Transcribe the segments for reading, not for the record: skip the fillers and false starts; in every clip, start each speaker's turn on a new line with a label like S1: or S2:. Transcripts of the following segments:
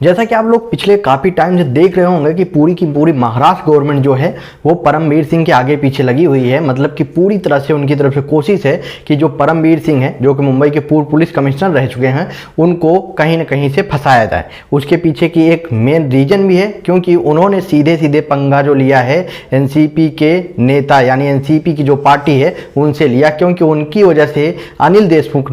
S1: जैसा कि आप लोग पिछले काफ़ी टाइम से देख रहे होंगे कि पूरी की पूरी महाराष्ट्र गवर्नमेंट जो है वो परमवीर सिंह के आगे पीछे लगी हुई है। मतलब कि पूरी तरह से उनकी तरफ से कोशिश है कि जो परमवीर सिंह है, जो कि मुंबई के पूर्व पुलिस कमिश्नर रह चुके हैं, उनको कहीं ना कहीं से फंसाया जाए। उसके पीछे की एक मेन रीजन भी है क्योंकि उन्होंने सीधे सीधे पंगा जो लिया है एनसीपी के नेता यानी एनसीपी की जो पार्टी है उनसे लिया, क्योंकि उनकी वजह से अनिल देशमुख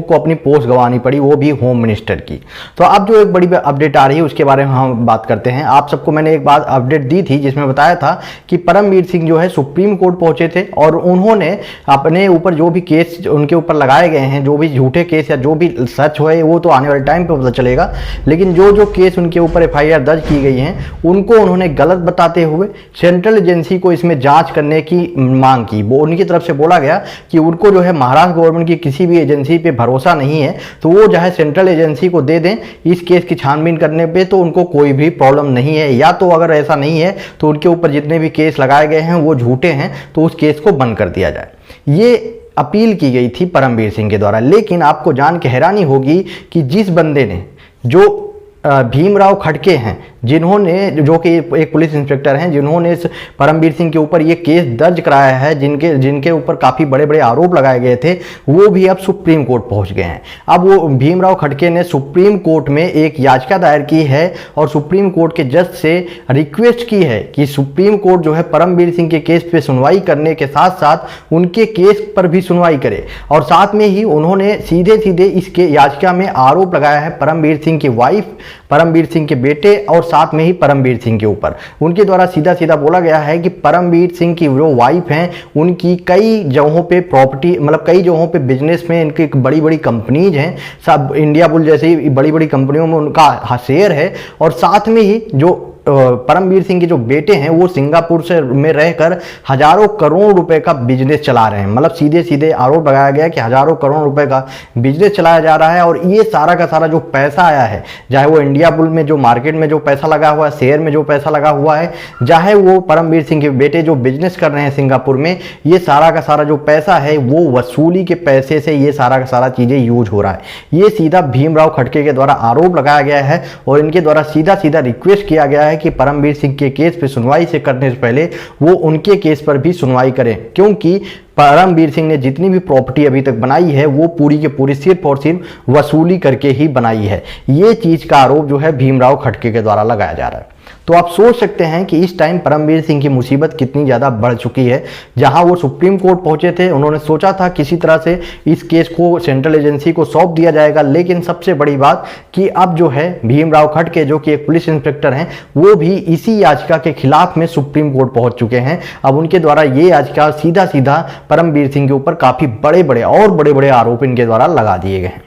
S1: को अपनी पोस्ट गंवानी पड़ी, वो भी होम मिनिस्टर की। तो अब जो एक बड़ी अपडेट आ रही है उसके बारे में हम बात करते हैं। आप सबको मैंने एक बात अपडेट दी थी जिसमें बताया था कि परमवीर सिंह जो है सुप्रीम कोर्ट पहुंचे थे और उन्होंने अपने ऊपर जो भी केस उनके ऊपर लगाए गए हैं, जो भी झूठे केस या जो भी सच है वो तो आने वाले टाइम पे पता चलेगा, लेकिन जो केस उनके ऊपर एफआईआर दर्ज की गई है उनको उन्होंने गलत बताते हुए सेंट्रल एजेंसी को इसमें जांच करने की मांग की। वो उनकी तरफ से बोला गया कि उनको जो है महाराष्ट्र गवर्नमेंट की किसी भी एजेंसी पे भरोसा नहीं है, तो वो जो है सेंट्रल एजेंसी को दे दें इस केस की छानबीन करने पे, तो उनको कोई भी प्रॉब्लम नहीं है। या तो अगर ऐसा नहीं है तो उनके ऊपर जितने भी केस लगाए गए हैं वो झूठे हैं, तो उस केस को बंद कर दिया जाए। ये अपील की गई थी परमवीर सिंह के द्वारा। लेकिन आपको जान के हैरानी होगी कि जिस बंदे ने, जो भीमराव खड़के हैं, जिन्होंने, जो कि एक पुलिस इंस्पेक्टर हैं, जिन्होंने इस परमवीर सिंह के ऊपर ये केस दर्ज कराया है, जिनके ऊपर काफ़ी बड़े बड़े आरोप लगाए गए थे, वो भी अब सुप्रीम कोर्ट पहुंच गए हैं। अब वो भीमराव खड़के ने सुप्रीम कोर्ट में एक याचिका दायर की है और सुप्रीम कोर्ट के जज से रिक्वेस्ट की है कि सुप्रीम कोर्ट जो है परमवीर सिंह के केस पे सुनवाई करने के साथ साथ उनके केस पर भी सुनवाई करे। और साथ में ही उन्होंने सीधे सीधे इसके याचिका में आरोप लगाया है परमवीर सिंह की वाइफ, परमवीर सिंह के बेटे और साथ में ही परमवीर सिंह के ऊपर। उनके द्वारा सीधा सीधा बोला गया है कि परमवीर सिंह की जो वाइफ हैं उनकी कई जगहों पे प्रॉपर्टी, मतलब कई जगहों पे बिजनेस में इनकी बड़ी बड़ी कंपनीज हैं, सब इंडिया बुल जैसी बड़ी बड़ी कंपनियों में उनका शेयर है। और साथ में ही जो परमवीर सिंह के जो बेटे हैं वो सिंगापुर से में रहकर हजारों करोड़ रुपए का बिजनेस चला रहे हैं। मतलब सीधे सीधे आरोप लगाया गया कि हजारों करोड़ रुपए का बिजनेस चलाया जा रहा है और ये सारा का सारा जो पैसा आया है, चाहे वो इंडिया बुल में जो मार्केट में जो पैसा लगा हुआ है, शेयर में जो पैसा लगा हुआ है, चाहे वो परमवीर सिंह के बेटे जो बिजनेस कर रहे हैं सिंगापुर में, ये सारा का सारा जो पैसा है वो वसूली के पैसे से ये सारा का सारा चीजें यूज हो रहा है। ये सीधा भीमराव खड़के के द्वारा आरोप लगाया गया है और इनके द्वारा सीधा सीधा रिक्वेस्ट किया गया है कि परमवीर सिंह के केस पे सुनवाई से करने से पहले वो उनके केस पर भी सुनवाई करें, क्योंकि परमवीर सिंह ने जितनी भी प्रॉपर्टी अभी तक बनाई है वो पूरी के पूरी सिर्फ और सिर्फ वसूली करके ही बनाई है। ये चीज का आरोप जो है भीमराव खड़के के द्वारा लगाया जा रहा है। तो आप सोच सकते हैं कि इस टाइम परमवीर सिंह की मुसीबत कितनी ज़्यादा बढ़ चुकी है। जहां वो सुप्रीम कोर्ट पहुंचे थे, उन्होंने सोचा था किसी तरह से इस केस को सेंट्रल एजेंसी को सौंप दिया जाएगा, लेकिन सबसे बड़ी बात कि अब जो है भीमराव खड़के, जो कि एक पुलिस इंस्पेक्टर हैं, वो भी इसी याचिका के खिलाफ में सुप्रीम कोर्ट पहुंच चुके हैं। अब उनके द्वारा ये याचिका सीधा सीधा परमवीर सिंह के ऊपर काफ़ी बड़े बड़े आरोप इनके द्वारा लगा दिए गए हैं।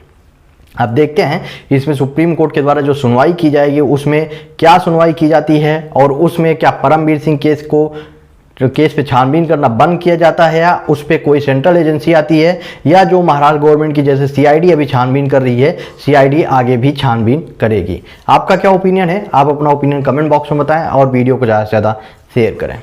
S1: अब देखते हैं इसमें सुप्रीम कोर्ट के द्वारा जो सुनवाई की जाएगी उसमें क्या सुनवाई की जाती है और उसमें क्या परमवीर सिंह केस पे छानबीन करना बंद किया जाता है या उस पर कोई सेंट्रल एजेंसी आती है, या जो महाराष्ट्र गवर्नमेंट की जैसे सीआईडी अभी छानबीन कर रही है, सीआईडी आगे भी छानबीन करेगी। आपका क्या ओपिनियन है? आप अपना ओपिनियन कमेंट बॉक्स में बताएं और वीडियो को ज़्यादा से ज़्यादा शेयर करें।